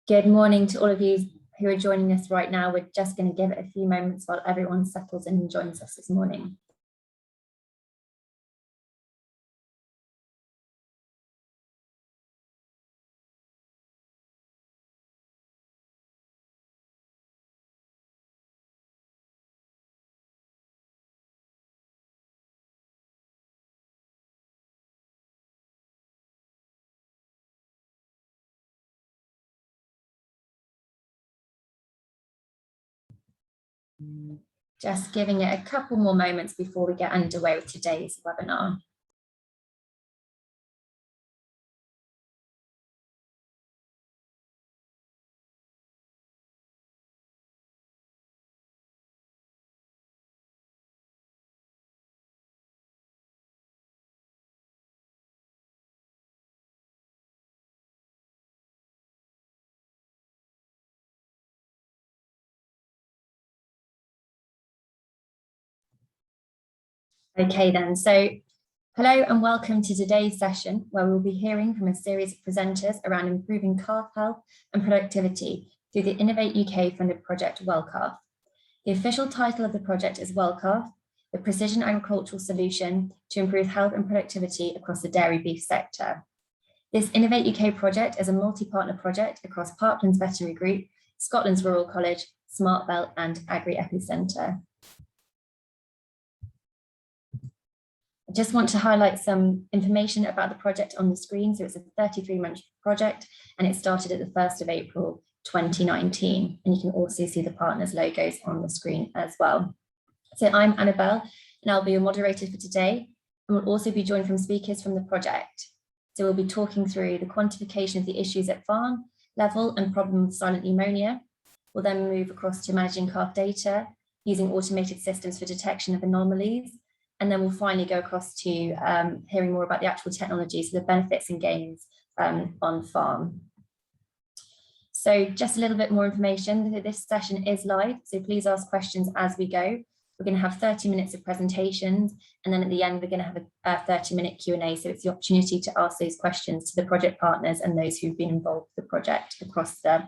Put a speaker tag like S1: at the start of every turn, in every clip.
S1: Good morning to all of you who are joining us right now. We're just going to give it a few moments while everyone settles in and joins us this morning. Just giving it a couple more moments before we get underway with today's webinar. Okay then, so hello and welcome to today's session, where we'll be hearing from a series of presenters around improving calf health and productivity through the Innovate UK funded project WellCalf. The official title of the project is WellCalf, the precision agricultural solution to improve health and productivity across the dairy beef sector. This Innovate UK project is a multi-partner project across Parklands Veterinary Group, Scotland's Rural College, SmartBelt and Agri-EPI Centre. I just want to highlight some information about the project on the screen. So it's a 33-month project and it started at the 1st of April 2019. And you can also see the partners' logos on the screen as well. So I'm Annabelle and I'll be your moderator for today. And we'll also be joined from speakers from the project. So we'll be talking through the quantification of the issues at farm level and problem with silent pneumonia. We'll then move across to managing calf data using automated systems for detection of anomalies. And then we'll finally go across to hearing more about the actual technology, so the benefits and gains on farm. So just a little bit more information. This session is live, so please ask questions as we go. We're going to have 30 minutes of presentations, and then at the end, we're going to have a 30-minute Q&A. So it's the opportunity to ask those questions to the project partners and those who've been involved with the project across the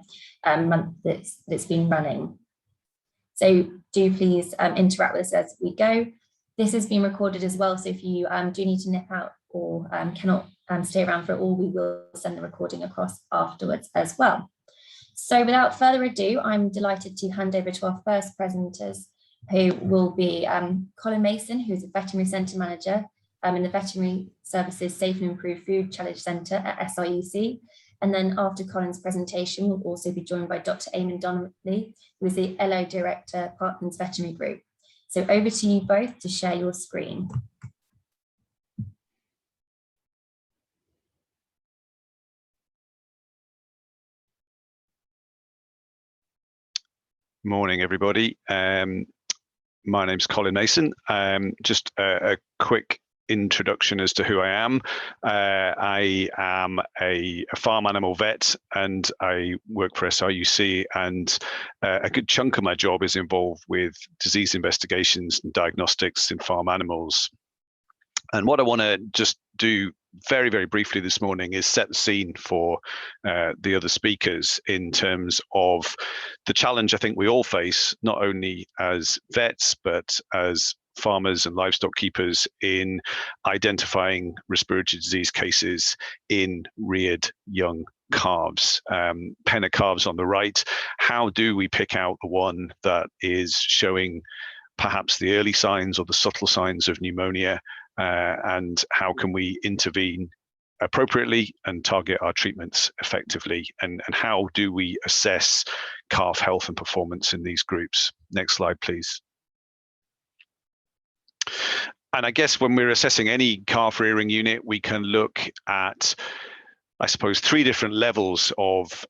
S1: month that's been running. So do please interact with us as we go. This has been recorded as well, so if you do need to nip out or cannot stay around for it all, we will send the recording across afterwards as well. So without further ado, I'm delighted to hand over to our first presenters, who will be Colin Mason, who's a Veterinary Centre Manager in the Veterinary Services Safe and Improved Food Challenge Centre at SRUC. And then after Colin's presentation, we'll also be joined by Dr. Eamon Donnelly, who is the LO Director at Parklands Veterinary Group. So over to you both to share your screen.
S2: Morning, everybody. My name's Colin Mason. Just a quick introduction as to who I am. I am a farm animal vet and I work for SRUC, and a good chunk of my job is involved with disease investigations and diagnostics in farm animals. And what I want to just do very, very briefly this morning is set the scene for the other speakers in terms of the challenge I think we all face, not only as vets, but as farmers and livestock keepers in identifying respiratory disease cases in reared young calves. Penner calves on the right. How do we pick out the one that is showing perhaps the early signs or the subtle signs of pneumonia, and how can we intervene appropriately and target our treatments effectively, and how do we assess calf health and performance in these groups? Next slide, please. And I guess when we're assessing any calf rearing unit, we can look at, I suppose, three different levels of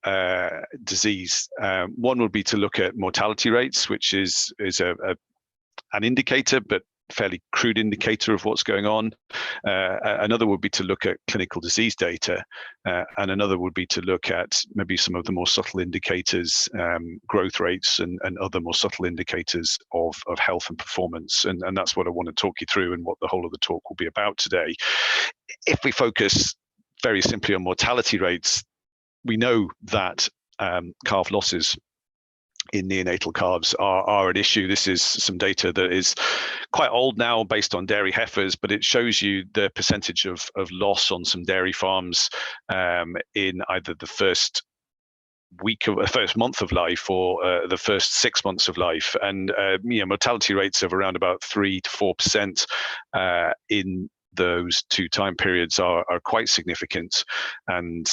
S2: disease. One would be to look at mortality rates, which is an indicator, but fairly crude indicator of what's going on. Another would be to look at clinical disease data, and another would be to look at maybe some of the more subtle indicators, growth rates and other more subtle indicators of health and performance. And that's what I want to talk you through and what the whole of the talk will be about today. If we focus very simply on mortality rates, we know that calf losses in neonatal calves are an issue. This is some data that is quite old now based on dairy heifers, but it shows you the percentage of loss on some dairy farms in either the first week of the first month of life or the first 6 months of life, and mortality rates of around about 3 to 4% in those two time periods are quite significant, and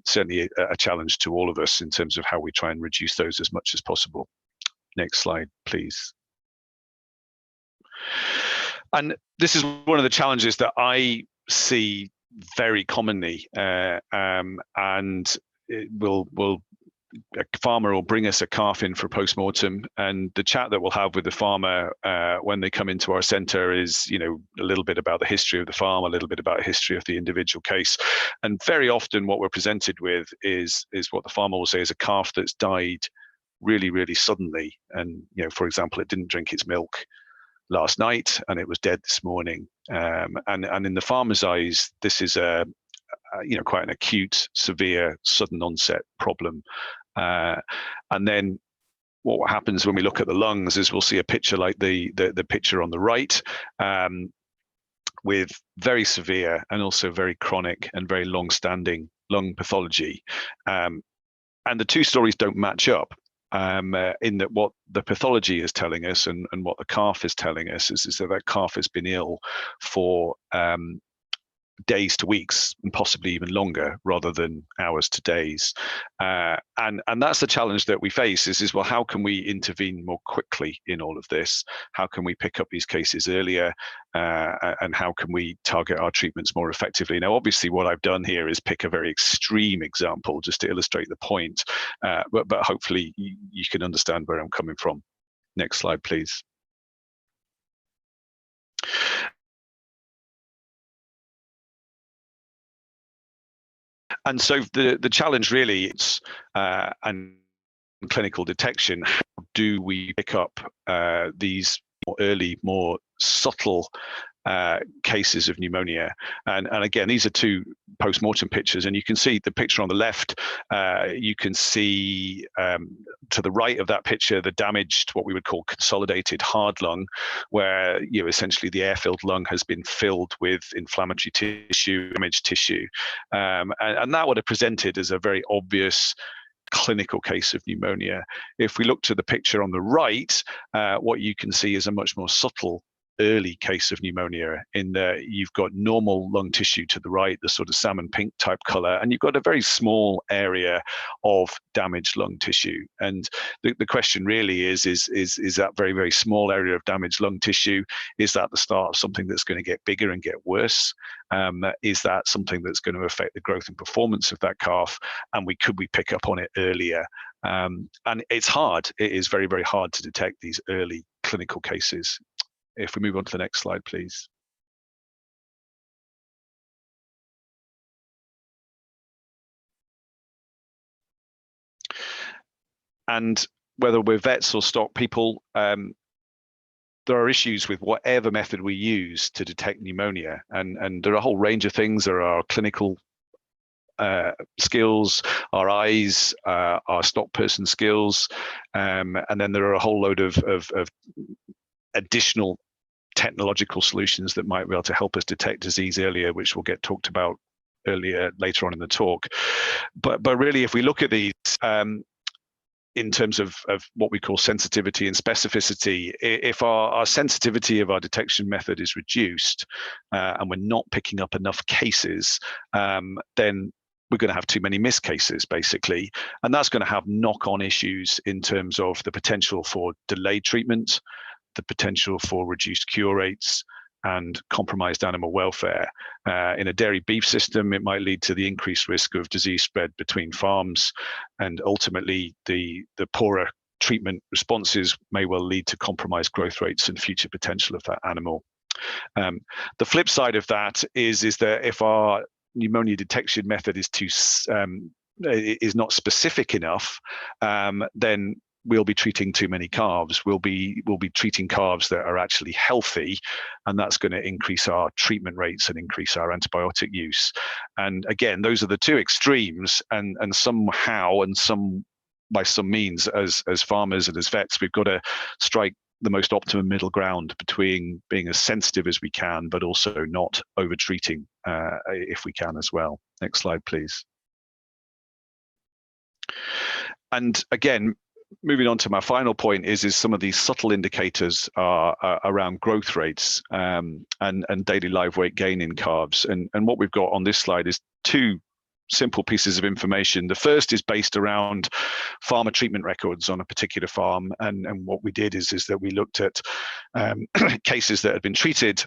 S2: certainly a challenge to all of us in terms of how we try and reduce those as much as possible. Next slide, please. And this is one of the challenges that I see very commonly, and a farmer will bring us a calf in for postmortem, and the chat that we'll have with the farmer when they come into our centre is, a little bit about the history of the farm, a little bit about the history of the individual case, and very often what we're presented with is what the farmer will say is a calf that's died really, really suddenly, and for example, it didn't drink its milk last night and it was dead this morning, and in the farmer's eyes, this is quite an acute, severe, sudden onset problem. And then what happens when we look at the lungs is we'll see a picture like the picture on the right, with very severe and also very chronic and very long-standing lung pathology. And the two stories don't match up. In that what the pathology is telling us and what the calf is telling us is that calf has been ill for days to weeks and possibly even longer rather than hours to days, and that's the challenge that we face is well, how can we intervene more quickly in all of this? How can we pick up these cases earlier, and how can we target our treatments more effectively? Now obviously what I've done here is pick a very extreme example just to illustrate the point, but hopefully you can understand where I'm coming from. Next slide, please. And so the challenge really is, and clinical detection, how do we pick up these more early, more subtle cases of pneumonia? And again, these are two post-mortem pictures, and you can see the picture on the left, you can see to the right of that picture the damaged, what we would call consolidated hard lung, where essentially the air-filled lung has been filled with inflammatory tissue, damaged tissue, and that would have presented as a very obvious clinical case of pneumonia. If we look to the picture on the right, what you can see is a much more subtle early case of pneumonia, in that you've got normal lung tissue to the right, the sort of salmon pink type color, and you've got a very small area of damaged lung tissue. And the question really is that very, very small area of damaged lung tissue, is that the start of something that's going to get bigger and get worse? Is that something that's going to affect the growth and performance of that calf? And could we pick up on it earlier? And it's hard. It is very, very hard to detect these early clinical cases. If we move on to the next slide, please. And whether we're vets or stock people, there are issues with whatever method we use to detect pneumonia. And there are a whole range of things. There are clinical skills, our eyes, our stock person skills, and then there are a whole load of additional technological solutions that might be able to help us detect disease earlier, which will get talked about later on in the talk. But really, if we look at these in terms of what we call sensitivity and specificity, if our sensitivity of our detection method is reduced, and we're not picking up enough cases, then we're going to have too many missed cases, basically, and that's going to have knock-on issues in terms of the potential for delayed treatment, the potential for reduced cure rates, and compromised animal welfare. In a dairy beef system, it might lead to the increased risk of disease spread between farms, and ultimately the poorer treatment responses may well lead to compromised growth rates and future potential of that animal. The flip side of that is that if our pneumonia detection method is not specific enough, then we'll be treating too many calves. We'll be treating calves that are actually healthy, and that's going to increase our treatment rates and increase our antibiotic use. And again, those are the two extremes, and somehow and by some means, as farmers and as vets, we've got to strike the most optimum middle ground between being as sensitive as we can, but also not over treating if we can as well. Next slide, please. And again, moving on to my final point is some of these subtle indicators are around growth rates and daily live weight gain in calves. And what we've got on this slide is two simple pieces of information. The first is based around farmer treatment records on a particular farm, and what we did is that we looked at cases that had been treated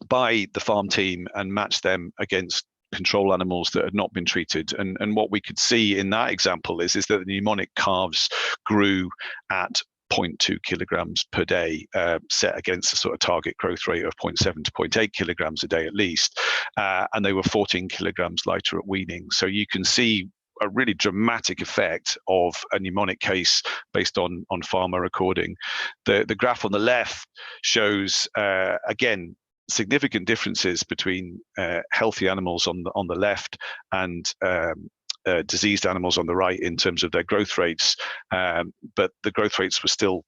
S2: by the farm team and matched them against control animals that had not been treated. And what we could see in that example is that the pneumonic calves grew at 0.2 kilograms per day, set against a sort of target growth rate of 0.7 to 0.8 kilograms a day at least. And they were 14 kilograms lighter at weaning. So you can see a really dramatic effect of a pneumonic case based on farmer recording. The graph on the left shows, again, significant differences between healthy animals on the left and diseased animals on the right in terms of their growth rates, but the growth rates were still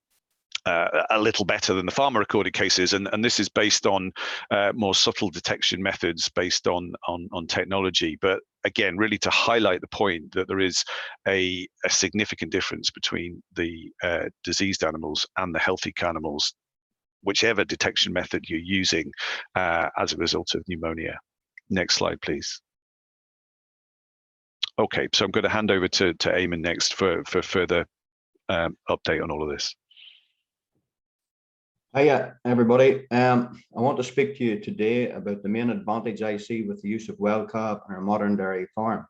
S2: a little better than the farmer recorded cases, and this is based on more subtle detection methods based on technology. But again, really to highlight the point that there is a significant difference between the diseased animals and the healthy animals, whichever detection method you're using as a result of pneumonia. Next slide, please. Okay, so I'm going to hand over to Eamon next for further update on all of this.
S3: Hiya, everybody. I want to speak to you today about the main advantage I see with the use of wild calf on our modern dairy farm.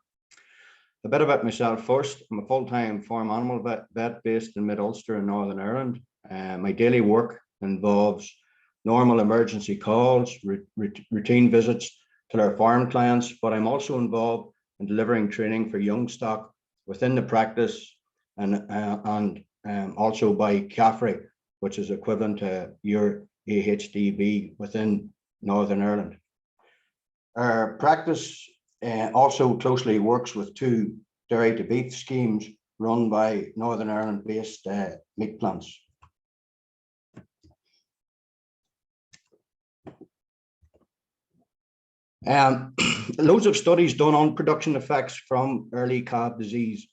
S3: A bit about myself first. I'm a full-time farm animal vet based in Mid-Ulster in Northern Ireland. My daily work involves normal emergency calls, routine visits to our farm clients, but I'm also involved in delivering training for young stock within the practice and also by CAFRI, which is equivalent to your AHDB within Northern Ireland. Our practice also closely works with two dairy to beef schemes run by Northern Ireland based meat plants. Loads of studies done on production effects from early calf disease,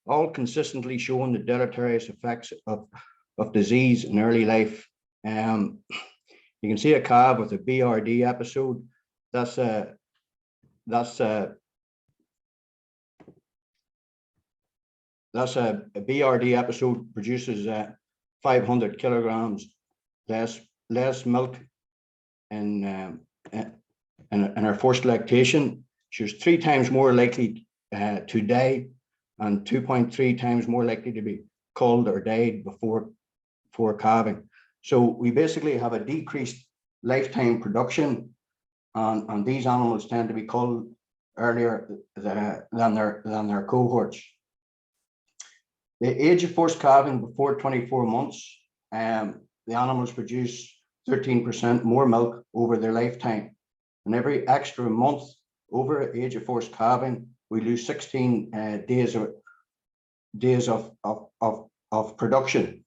S3: all consistently showing the deleterious effects of disease in early life. You can see a calf with a BRD episode. That's a BRD episode produces 500 kilograms less milk in her first lactation. She was 3 times more likely to die and 2.3 times more likely to be culled or died before calving. So we basically have a decreased lifetime production, and these animals tend to be culled earlier than their cohorts. The age of first calving before 24 months, the animals produce 13% more milk over their lifetime. And every extra month over the age of first calving, we lose 16 days of production.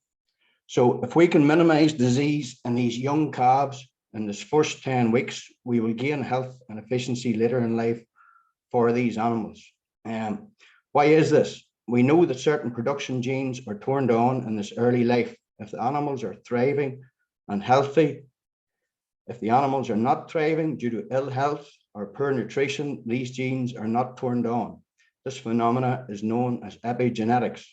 S3: So if we can minimize disease in these young calves in this first 10 weeks, we will gain health and efficiency later in life for these animals. Why is this? We know that certain production genes are turned on in this early life if the animals are thriving and healthy. If the animals are not thriving due to ill health or poor nutrition, these genes are not turned on. This phenomena is known as epigenetics.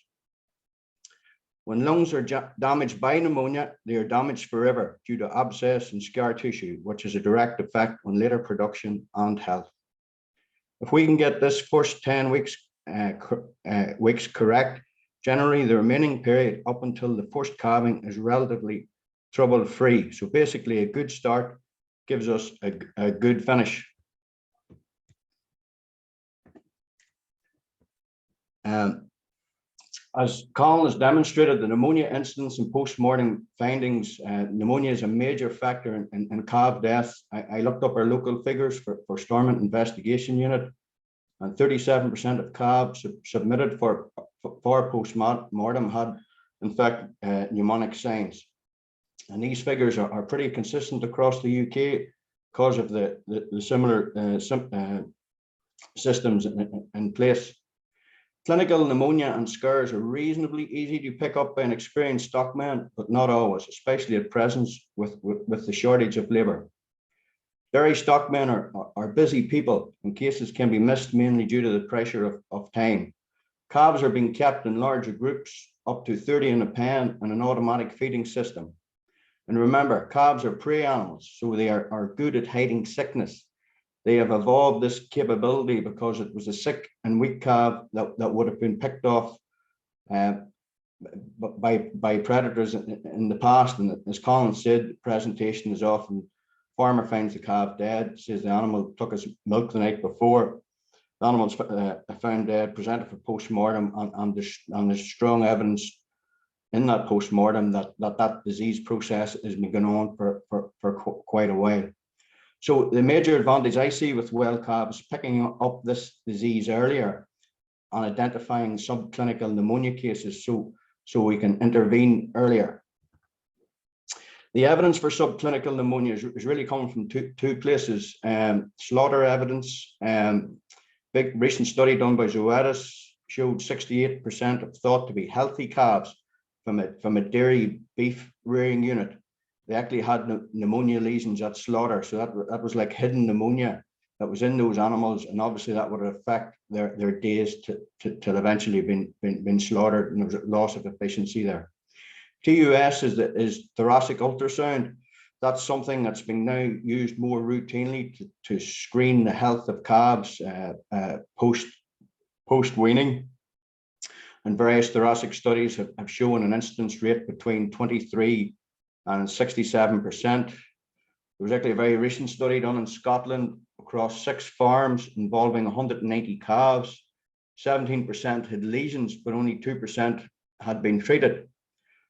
S3: When lungs are damaged by pneumonia, they are damaged forever due to abscess and scar tissue, which has a direct effect on later production and health. If we can get this first 10 weeks correct, generally the remaining period up until the first calving is relatively trouble-free. So basically a good start gives us a good finish. As Colin has demonstrated, the pneumonia incidence and post-mortem findings, pneumonia is a major factor in calf deaths. I looked up our local figures for Stormont Investigation Unit, and 37% of calves submitted for post-mortem had, in fact, pneumonic signs. And these figures are pretty consistent across the UK because of the similar systems in place. Clinical pneumonia and scours are reasonably easy to pick up by an experienced stockman, but not always, especially at present with the shortage of labour. Dairy stockmen are busy people, and cases can be missed mainly due to the pressure of time. Calves are being kept in larger groups, up to 30 in a pen, and an automatic feeding system. And remember, calves are prey animals, so they are good at hiding sickness. They have evolved this capability because it was a sick and weak calf that would have been picked off by predators in the past. And as Colin said, the presentation is often, farmer finds the calf dead, says the animal took his milk the night before. The animal's found dead, presented for post-mortem, and there's strong evidence in that post-mortem that disease process has been going on for quite a while. So the major advantage I see with well calves is picking up this disease earlier and identifying subclinical pneumonia cases so we can intervene earlier. The evidence for subclinical pneumonia is really coming from two places. Slaughter evidence, big recent study done by Zoetis showed 68% of thought to be healthy calves from a dairy beef rearing unit. They actually had pneumonia lesions at slaughter. So that was like hidden pneumonia that was in those animals. And obviously that would affect their days till eventually been slaughtered, and there was a loss of efficiency there. TUS is thoracic ultrasound. That's something that's been now used more routinely to screen the health of calves post-weaning. And various thoracic studies have shown an incidence rate between 23 and 67%. There was actually a very recent study done in Scotland across 6 farms involving 190 calves. 17% had lesions, but only 2% had been treated.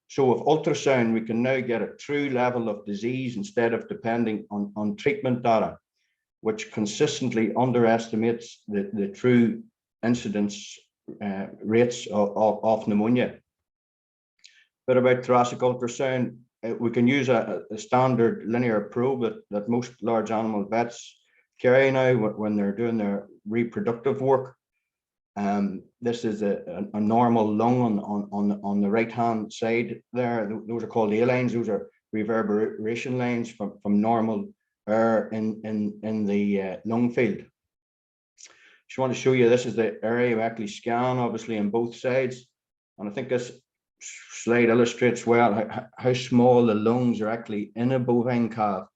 S3: So with ultrasound, we can now get a true level of disease instead of depending on treatment data, which consistently underestimates the true incidence rates of pneumonia. But about thoracic ultrasound, we can use a standard linear probe that most large animal vets carry now when they're doing their reproductive work. This is a normal lung on the right hand side there. Those are called A lines. Those are reverberation lines from normal air in the lung field. Just want to show you, this is the area we actually scan, obviously, on both sides. And I think this slide illustrates well how small the lungs are actually in a bovine calf.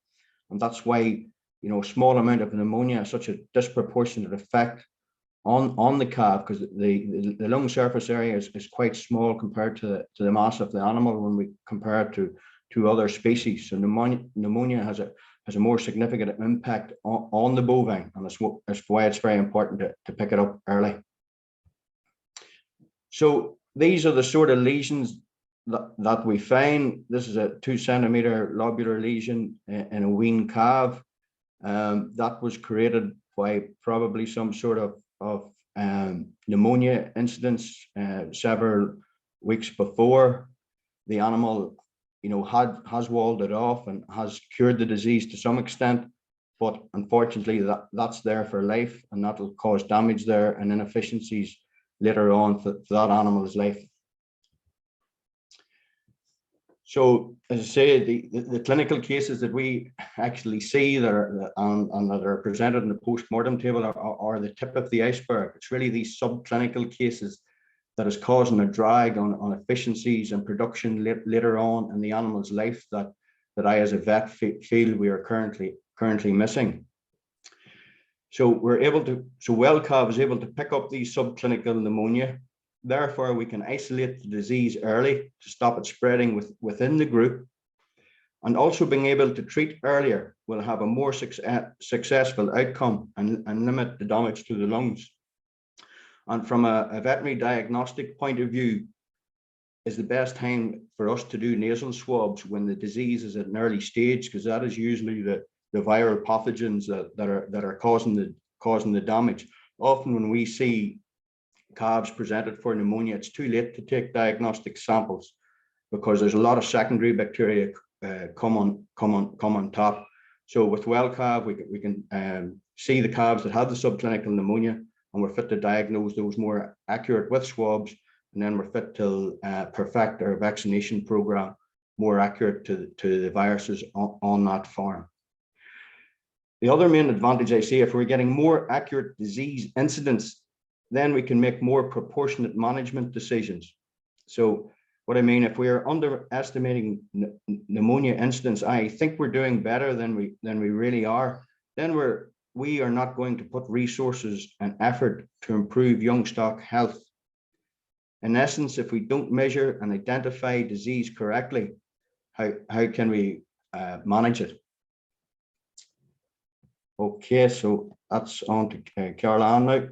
S3: And that's why, a small amount of pneumonia has such a disproportionate effect on the calf, because the lung surface area is quite small compared to the mass of the animal when we compare it to other species. So pneumonia has a more significant impact on the bovine, and that's why it's very important to pick it up early. So these are the sort of lesions that we find. This is a 2 centimeter lobular lesion in a wean calf. That was created by probably some sort of pneumonia incidents several weeks before. The animal has walled it off and has cured the disease to some extent, but unfortunately that's there for life, and that will cause damage there and inefficiencies later on for that animal's life. So as I say, the clinical cases that we actually see that are presented in the post-mortem table are the tip of the iceberg. It's really these subclinical cases that is causing a drag on efficiencies and production later on in the animal's life that I as a vet feel we are currently missing. So well calf is able to pick up these subclinical pneumonia. Therefore, we can isolate the disease early to stop it spreading within the group. And also being able to treat earlier will have a more successful outcome and limit the damage to the lungs. And from a veterinary diagnostic point of view, is the best time for us to do nasal swabs when the disease is at an early stage, because that is usually the viral pathogens that are causing the damage. Often when we see calves presented for pneumonia, it's too late to take diagnostic samples because there's a lot of secondary bacteria come on top. So with well calf, we can see the calves that have the subclinical pneumonia, and we're fit to diagnose those more accurate with swabs, and then we're fit to perfect our vaccination program more accurate to the viruses on that farm. The other main advantage I see, if we're getting more accurate disease incidence, then we can make more proportionate management decisions. So what I mean, if we're underestimating pneumonia incidence, I think we're doing better than we really are, then we are not going to put resources and effort to improve young stock health. In essence, if we don't measure and identify disease correctly, how can we manage it? Okay, so that's on to Carol now.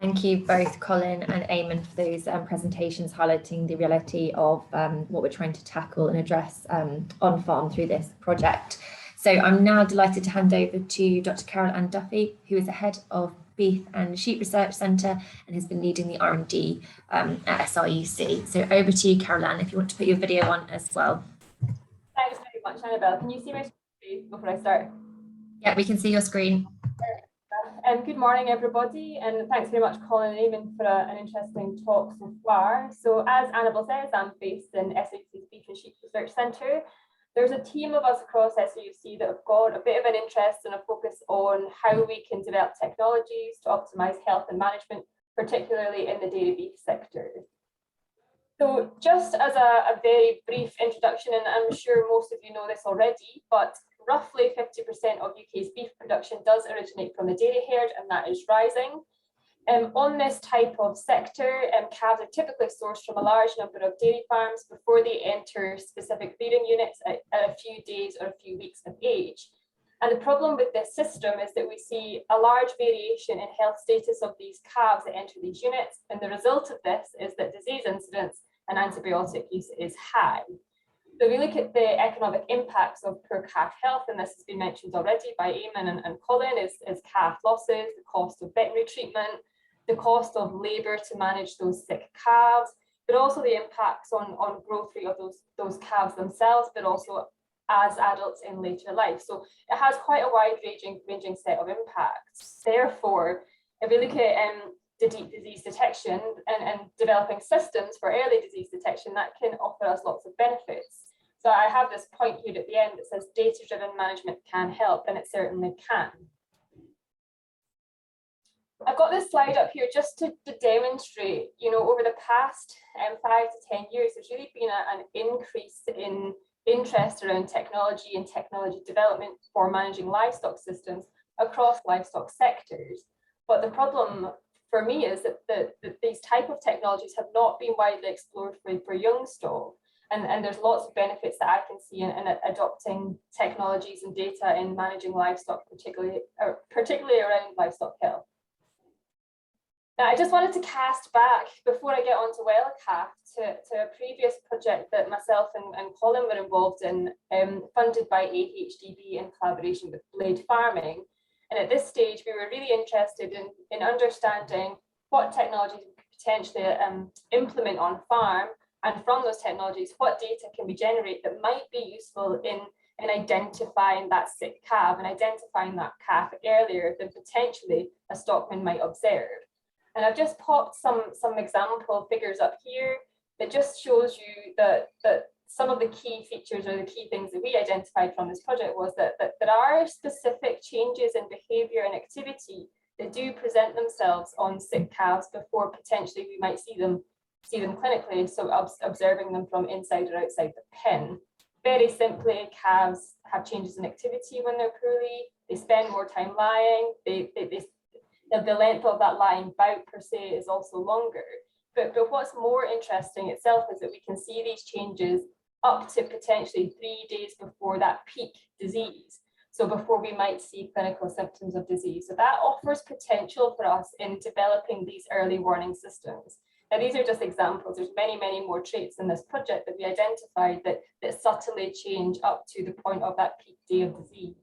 S1: Thank you both, Colin and Eamon, for those presentations highlighting the reality of what we're trying to tackle and address on farm through this project. So I'm now delighted to hand over to Dr. Carol Duffy, who is the head of Beef and Sheep Research Centre and has been leading the R&D at SRUC. So over to you, Carol, if you want to put your video on as well.
S4: Thanks very much, Annabelle. Can you see my screen before I start?
S1: Yeah, we can see your screen.
S4: Good morning, everybody, and thanks very much, Colin and Eamon, for an interesting talk so far. So as Annabelle says, I'm based in SRUC's Beef and Sheep Research Centre. There's a team of us across SRUC that have got a bit of an interest and a focus on how we can develop technologies to optimise health and management, particularly in the dairy beef sector. So just as a very brief introduction, and I'm sure most of you know this already, but roughly 50% of UK's beef production does originate from the dairy herd, and that is rising. On this type of sector, calves are typically sourced from a large number of dairy farms before they enter specific breeding units at a few days or a few weeks of age. And the problem with this system is that we see a large variation in health status of these calves that enter these units, and the result of this is that disease incidence and antibiotic use is high. So we look at the economic impacts of poor calf health, and this has been mentioned already by Eamon and Colin, is calf losses, the cost of veterinary treatment, the cost of labour to manage those sick calves, but also the impacts on growth rate of those calves themselves, but also as adults in later life. So it has quite a wide-ranging set of impacts. Therefore, if we look at disease detection and developing systems for early disease detection, that can offer us lots of benefits. So I have this point here at the end that says data-driven management can help, and it certainly can. I've got this slide up here just to demonstrate, over the past 5 to 10 years, there's really been an increase in interest around technology and technology development for managing livestock systems across livestock sectors. But the problem for me is that these type of technologies have not been widely explored for young stock. And there's lots of benefits that I can see in adopting technologies and data in managing livestock, particularly around livestock health. Now, I just wanted to cast back before I get on to well calf to a previous project that myself and Colin were involved in, funded by AHDB in collaboration with Blade Farming. And at this stage, we were really interested in understanding what technologies we could potentially implement on farm, and from those technologies, what data can we generate that might be useful in identifying that sick calf and identifying that calf earlier than potentially a stockman might observe. And I've just popped some example figures up here that just shows you that some of the key features or the key things that we identified from this project was that there are specific changes in behaviour and activity that do present themselves on sick calves before potentially we might see them clinically, so observing them from inside or outside the pen. Very simply, calves have changes in activity when they're poorly, they spend more time lying, the length of that lying bout per se is also longer. But what's more interesting itself is that we can see these changes up to potentially 3 days before that peak disease. So before we might see clinical symptoms of disease. So that offers potential for us in developing these early warning systems. Now, these are just examples. There's many, many more traits in this project that we identified that subtly change up to the point of that peak day of disease.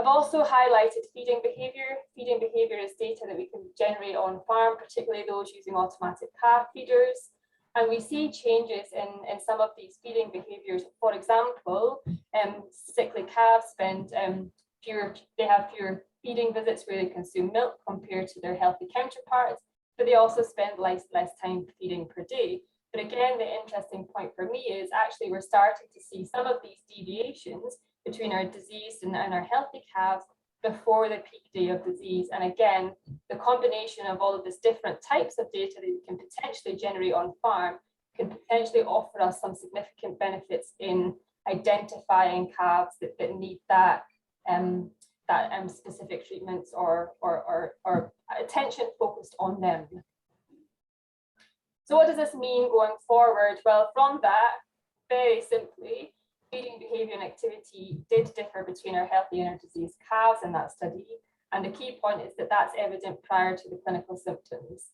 S4: I've also highlighted feeding behaviour. Feeding behaviour is data that we can generate on farm, particularly those using automatic calf feeders. And we see changes in some of these feeding behaviours. For example, sickly calves spend they have fewer feeding visits where they consume milk compared to their healthy counterparts, but they also spend less time feeding per day. But again, the interesting point for me is actually we're starting to see some of these deviations between our diseased and our healthy calves before the peak day of disease. And again, the combination of all of these different types of data that we can potentially generate on farm can potentially offer us some significant benefits in identifying calves that need that specific treatments or attention focused on them. So what does this mean going forward? Well, from that, very simply, feeding behaviour and activity did differ between our healthy and our diseased calves in that study. And the key point is that that's evident prior to the clinical symptoms.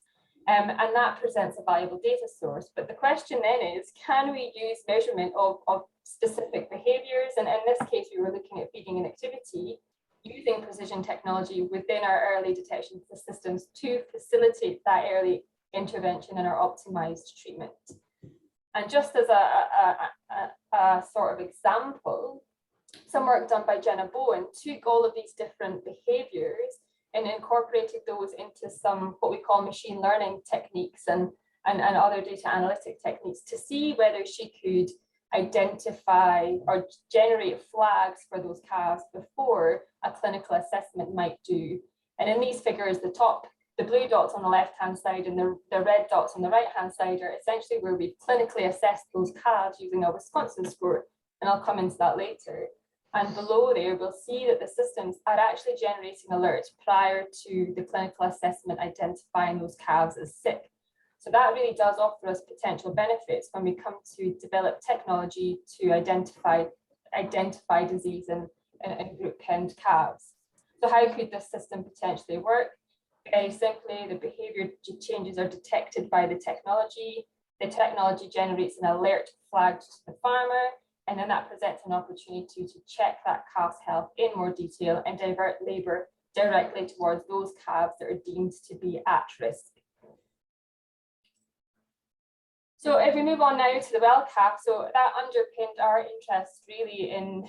S4: And that presents a valuable data source. But the question then is, can we use measurement of specific behaviours? And in this case, we were looking at feeding and activity using precision technology within our early detection systems to facilitate that early intervention and our optimised treatment. And just as a sort of example, some work done by Jenna Bowen took all of these different behaviours and incorporated those into some what we call machine learning techniques and other data analytic techniques to see whether she could identify or generate flags for those calves before a clinical assessment might do. And in these figures, the blue dots on the left-hand side and the red dots on the right-hand side are essentially where we've clinically assessed those calves using a Wisconsin score, and I'll come into that later. And below there, we'll see that the systems are actually generating alerts prior to the clinical assessment identifying those calves as sick. So that really does offer us potential benefits when we come to develop technology to identify disease in group-penned calves. So how could this system potentially work? Very simply, the behaviour changes are detected by the technology generates an alert flagged to the farmer, and then that presents an opportunity to check that calf's health in more detail and divert labour directly towards those calves that are deemed to be at risk. So if we move on now to the well calf, so that underpinned our interest really in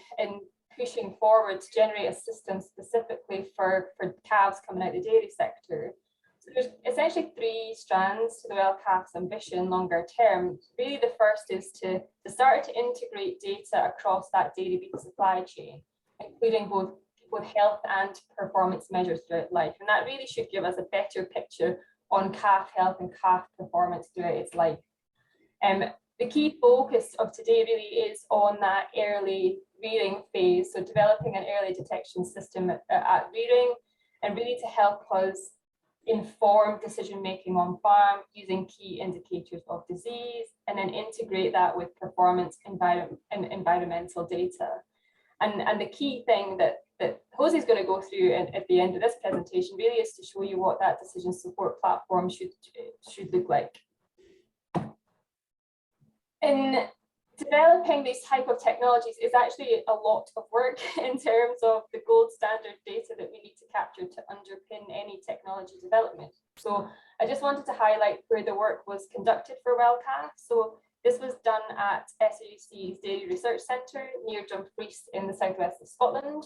S4: pushing forward to generate a system specifically for calves coming out of the dairy sector. So there's essentially three strands to the well calf's ambition longer term. Really the first is to start to integrate data across that dairy beef supply chain, including both health and performance measures throughout life. And that really should give us a better picture on calf health and calf performance throughout its life. The key focus of today really is on that early rearing phase, so developing an early detection system at rearing, and really to help us inform decision making on farm using key indicators of disease, and then integrate that with performance and environmental data. And the key thing that Jose is going to go through at the end of this presentation really is to show you what that decision support platform should look like. In developing these type of technologies is actually a lot of work in terms of the gold standard data that we need to capture to underpin any technology development. So I just wanted to highlight where the work was conducted for well calf. So this was done at SRUC's Dairy Research Centre near Dumfries in the southwest of Scotland.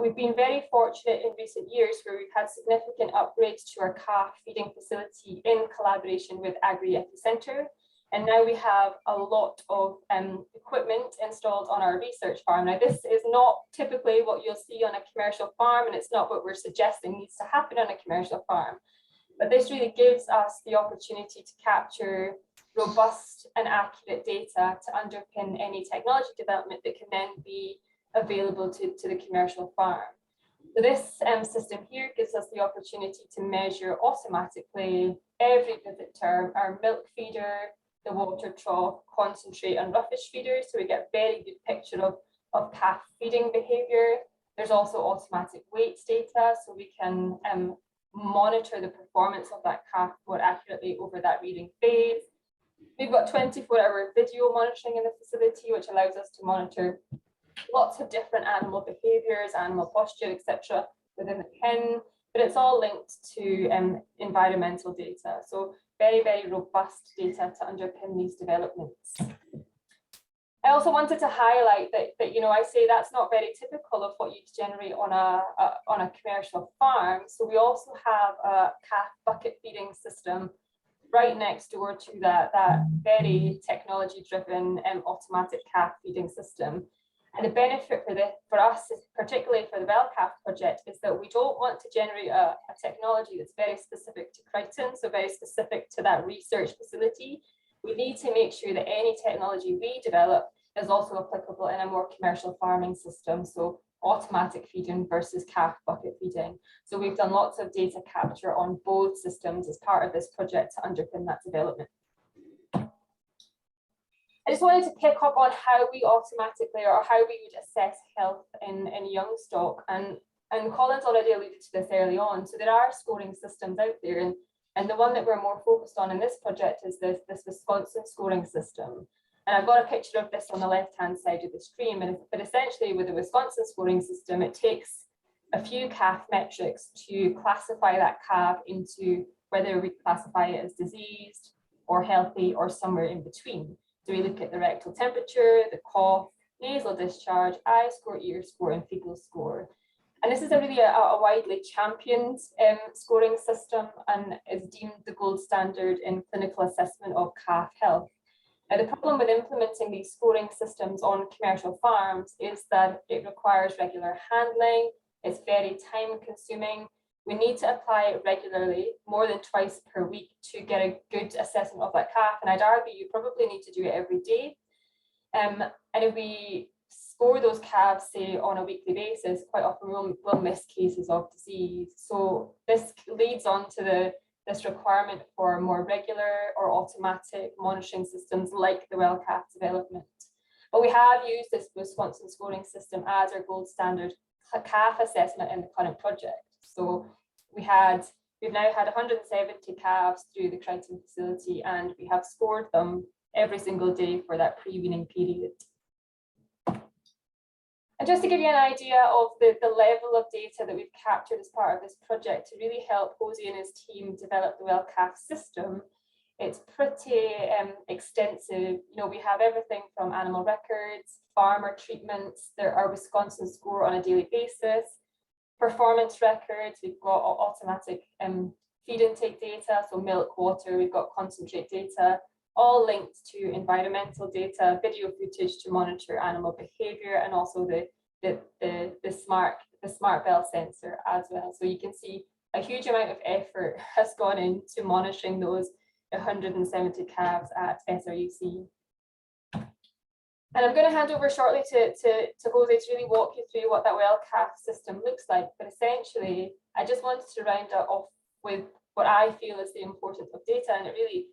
S4: We've been very fortunate in recent years where we've had significant upgrades to our calf feeding facility in collaboration with Agri-EPI Centre. And now we have a lot of equipment installed on our research farm. Now, this is not typically what you'll see on a commercial farm, and it's not what we're suggesting needs to happen on a commercial farm. But this really gives us the opportunity to capture robust and accurate data to underpin any technology development that can then be available to the commercial farm. So this system here gives us the opportunity to measure automatically every visit term our milk feeder, the water trough, concentrate and roughage feeders, so we get a very good picture of calf feeding behaviour. There's also automatic weights data, so we can monitor the performance of that calf more accurately over that rearing phase. We've got 24-hour video monitoring in the facility, which allows us to monitor lots of different animal behaviours, animal posture, etc. within the pen, but it's all linked to environmental data. So very, very robust data to underpin these developments. I also wanted to highlight that you know, I say that's not very typical of what you'd generate on a commercial farm. So we also have a calf bucket feeding system right next door to that very technology-driven automatic calf feeding system. And the benefit for us, particularly for the well calf project, is that we don't want to generate a technology that's very specific to Crichton, so very specific to that research facility. We need to make sure that any technology we develop is also applicable in a more commercial farming system, so automatic feeding versus calf bucket feeding. So we've done lots of data capture on both systems as part of this project to underpin that development. I just wanted to pick up on how we automatically, or how we would assess health in young stock, and Colin's already alluded to this early on. So there are scoring systems out there, and the one that we're more focused on in this project is this Wisconsin scoring system. And I've got a picture of this on the left-hand side of the screen, but essentially with the Wisconsin scoring system, it takes a few calf metrics to classify that calf into whether we classify it as diseased or healthy or somewhere in between. So we look at the rectal temperature, the cough, nasal discharge, eye score, ear score, and fecal score. And this is a really widely championed scoring system and is deemed the gold standard in clinical assessment of calf health. Now, the problem with implementing these scoring systems on commercial farms is that it requires regular handling, it's very time consuming. We need to apply it regularly, more than twice per week, to get a good assessment of that calf. And I'd argue you probably need to do it every day. And if we score those calves, say, on a weekly basis, quite often we'll miss cases of disease. So this leads on to this requirement for more regular or automatic monitoring systems like the well calf development. But we have used this Wisconsin scoring system as our gold standard calf assessment in the current project. So we've now had 170 calves through the Crichton facility, and we have scored them every single day for that pre-weaning period. And just to give you an idea of the level of data that we've captured as part of this project to really help Jose and his team develop the well calf system, it's pretty extensive. You know, we have everything from animal records, farmer treatments, our Wisconsin score on a daily basis, performance records, we've got automatic feed intake data, so milk, water, we've got concentrate data, all linked to environmental data, video footage to monitor animal behavior, and also the smart bell sensor as well. So you can see a huge amount of effort has gone into monitoring those 170 calves at SRUC. And I'm going to hand over shortly to Jose to really walk you through what that well calf system looks like. But essentially, I just wanted to round it off with what I feel is the importance of data, and it really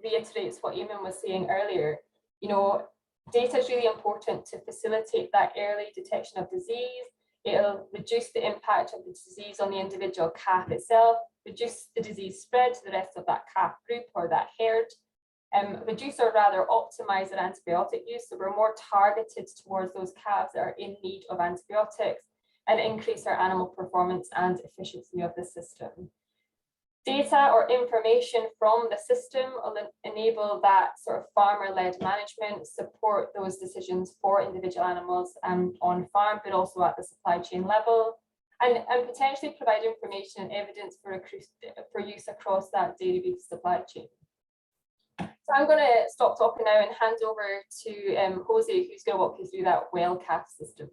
S4: reiterates what Eamon was saying earlier. You know, data is really important to facilitate that early detection of disease. It'll reduce the impact of the disease on the individual calf itself, reduce the disease spread to the rest of that calf group or that herd, reduce or rather optimize our antibiotic use, so we're more targeted towards those calves that are in need of antibiotics, and increase our animal performance and efficiency of the system. Data or information from the system will enable that sort of farmer-led management, support those decisions for individual animals on farm, but also at the supply chain level, and potentially provide information and evidence for use across that dairy beef supply chain. So I'm going to stop talking now and hand over to Jose, who's going to walk you through that well calf system.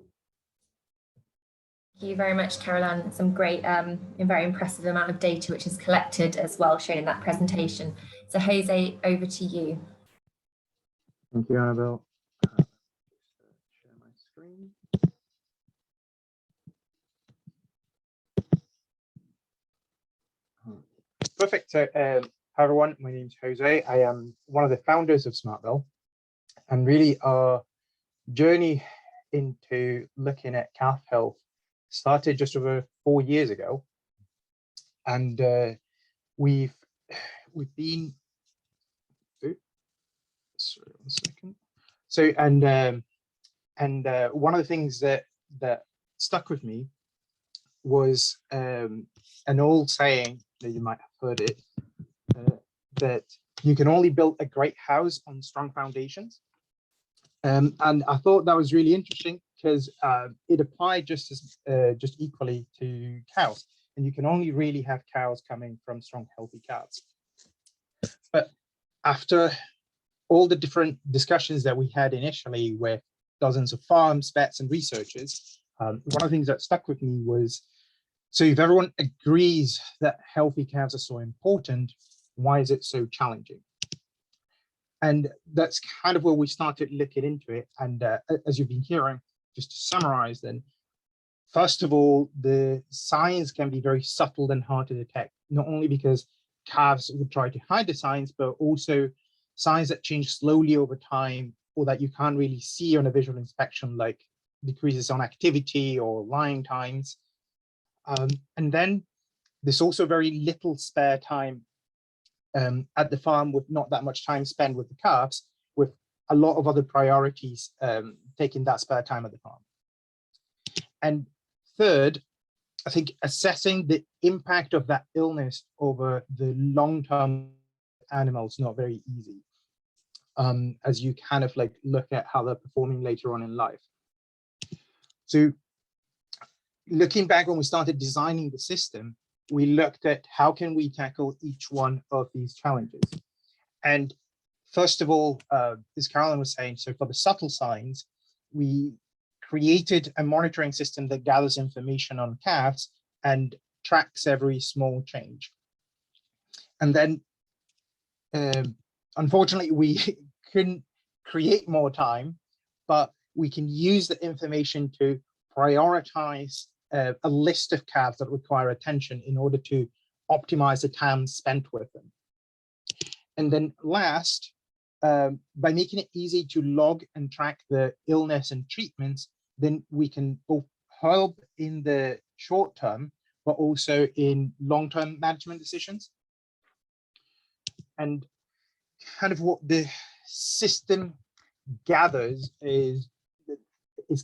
S1: Thank you very much, Caroline. Some great and very impressive amount of data which is collected as well, shown in that presentation. So Jose, over to you.
S5: Thank you, Annabelle. Share my screen. Perfect. So, hi everyone, my name's Jose. I am one of the founders of SmartBell, and really our journey into looking at calf health started just over 4 years ago. And we've been, sorry, 1 second. So, and one of the things that stuck with me was an old saying that you might have heard it, that you can only build a great house on strong foundations. And I thought that was really interesting because it applied just equally to cows. And you can only really have cows coming from strong, healthy calves. But after all the different discussions that we had initially with dozens of farms, vets, and researchers, one of the things that stuck with me was, so if everyone agrees that healthy calves are so important, why is it so challenging? And that's kind of where we started looking into it. And as you've been hearing, just to summarize then, first of all, the signs can be very subtle and hard to detect, not only because calves would try to hide the signs, but also signs that change slowly over time or that you can't really see on a visual inspection, like decreases on activity or lying times. And then there's also very little spare time at the farm, with not that much time spent with the calves, with a lot of other priorities taking that spare time at the farm. And third, I think assessing the impact of that illness over the long-term animals is not very easy, as you kind of like look at how they're performing later on in life. So looking back when we started designing the system, we looked at how can we tackle each one of these challenges. And first of all, as Carolyn was saying, so for the subtle signs, we created a monitoring system that gathers information on calves and tracks every small change. And then, unfortunately, we couldn't create more time, but we can use the information to prioritize a list of calves that require attention in order to optimize the time spent with them. And then last, by making it easy to log and track the illness and treatments, then we can both help in the short term, but also in long-term management decisions. And kind of what the system gathers is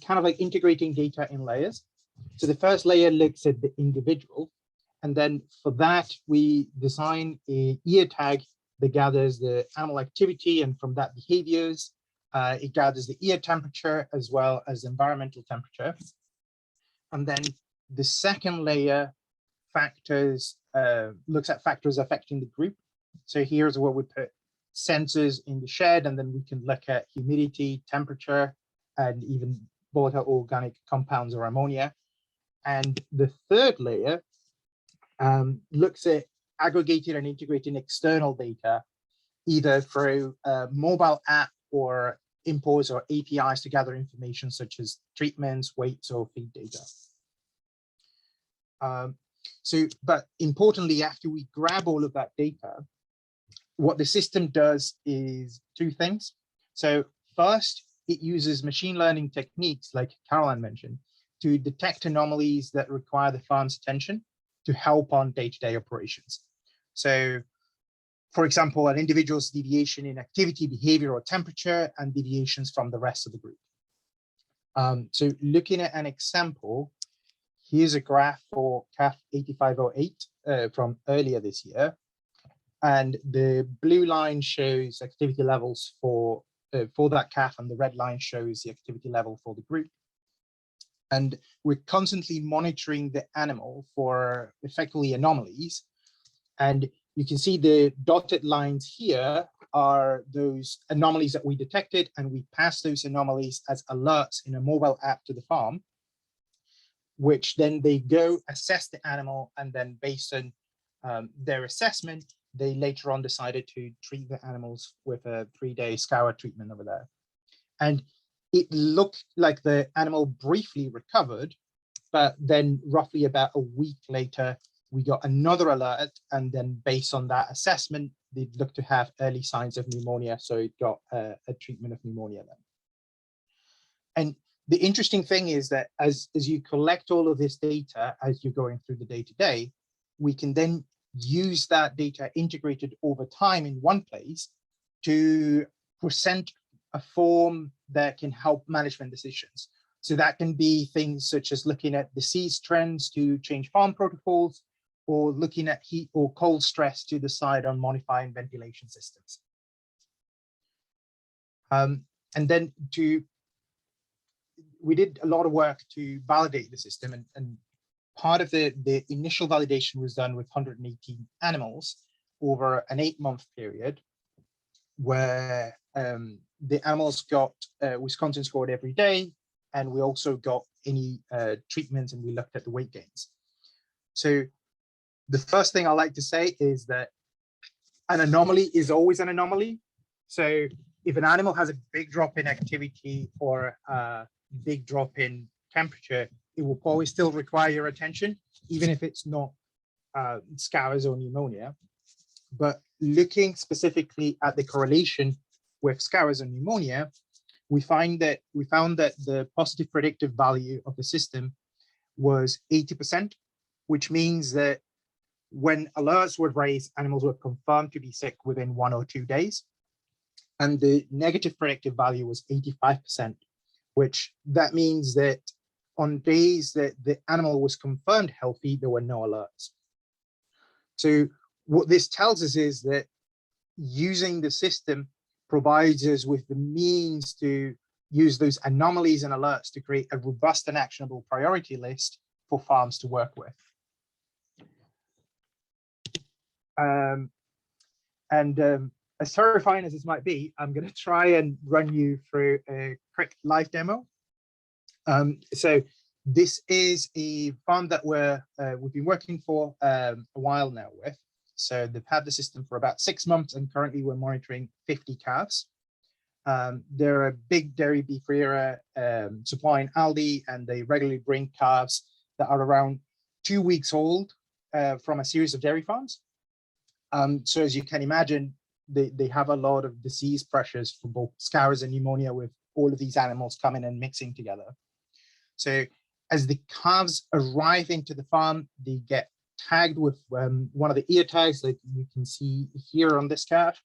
S5: kind of like integrating data in layers. So the first layer looks at the individual, and then for that we design a ear tag that gathers the animal activity, and from that behaviors. It gathers the ear temperature as well as environmental temperature. And then the second layer looks at factors affecting the group. So here's where we put sensors in the shed, and then we can look at humidity, temperature, and even volatile organic compounds or ammonia. And the third layer looks at aggregating and integrating external data, either through a mobile app or imports or APIs to gather information such as treatments, weights, or feed data. But importantly, after we grab all of that data, what the system does is two things. So first, it uses machine learning techniques like Caroline mentioned to detect anomalies that require the farm's attention to help on day-to-day operations. So for example, an individual's deviation in activity, behavior, or temperature, and deviations from the rest of the group. So looking at an example, here's a graph for Calf 8508 from earlier this year. And the blue line shows activity levels for that calf, and the red line shows the activity level for the group. And we're constantly monitoring the animal for effectively anomalies. And you can see the dotted lines here are those anomalies that we detected, and we pass those anomalies as alerts in a mobile app to the farm, which then they go assess the animal, and then based on their assessment, they later on decided to treat the animals with a 3-day scour treatment over there. And it looked like the animal briefly recovered, but then roughly about a week later, we got another alert, and then based on that assessment, they looked to have early signs of pneumonia, so it got a treatment of pneumonia then. And the interesting thing is that as you collect all of this data, as you're going through the day-to-day, we can then use that data integrated over time in one place to present a form that can help management decisions. So that can be things such as looking at disease trends to change farm protocols, or looking at heat or cold stress to decide on modifying ventilation systems. And then we did a lot of work to validate the system, and part of the initial validation was done with 118 animals over an 8-month period, where the animals got Wisconsin scored every day, and we also got any treatments, and we looked at the weight gains. So the first thing I like to say is that an anomaly is always an anomaly. So if an animal has a big drop in activity or a big drop in temperature, it will always still require your attention, even if it's not scours or pneumonia. But looking specifically at the correlation with scours and pneumonia, we found that the positive predictive value of the system was 80%, which means that when alerts were raised, animals were confirmed to be sick within 1 or 2 days. And the negative predictive value was 85%, which that means that on days that the animal was confirmed healthy, there were no alerts. So what this tells us is that using the system provides us with the means to use those anomalies and alerts to create a robust and actionable priority list for farms to work with. As terrifying as this might be, I'm going to try and run you through a quick live demo. So this is a farm that we've been working for a while now with. So they've had the system for about 6 months, and currently we're monitoring 50 calves. They're a big dairy beef rearer supplying Aldi, and they regularly bring calves that are around 2 weeks old from a series of dairy farms. So as you can imagine, they have a lot of disease pressures for both scours and pneumonia, with all of these animals coming and mixing together. So as the calves arrive into the farm, they get tagged with one of the ear tags that you can see here on this calf.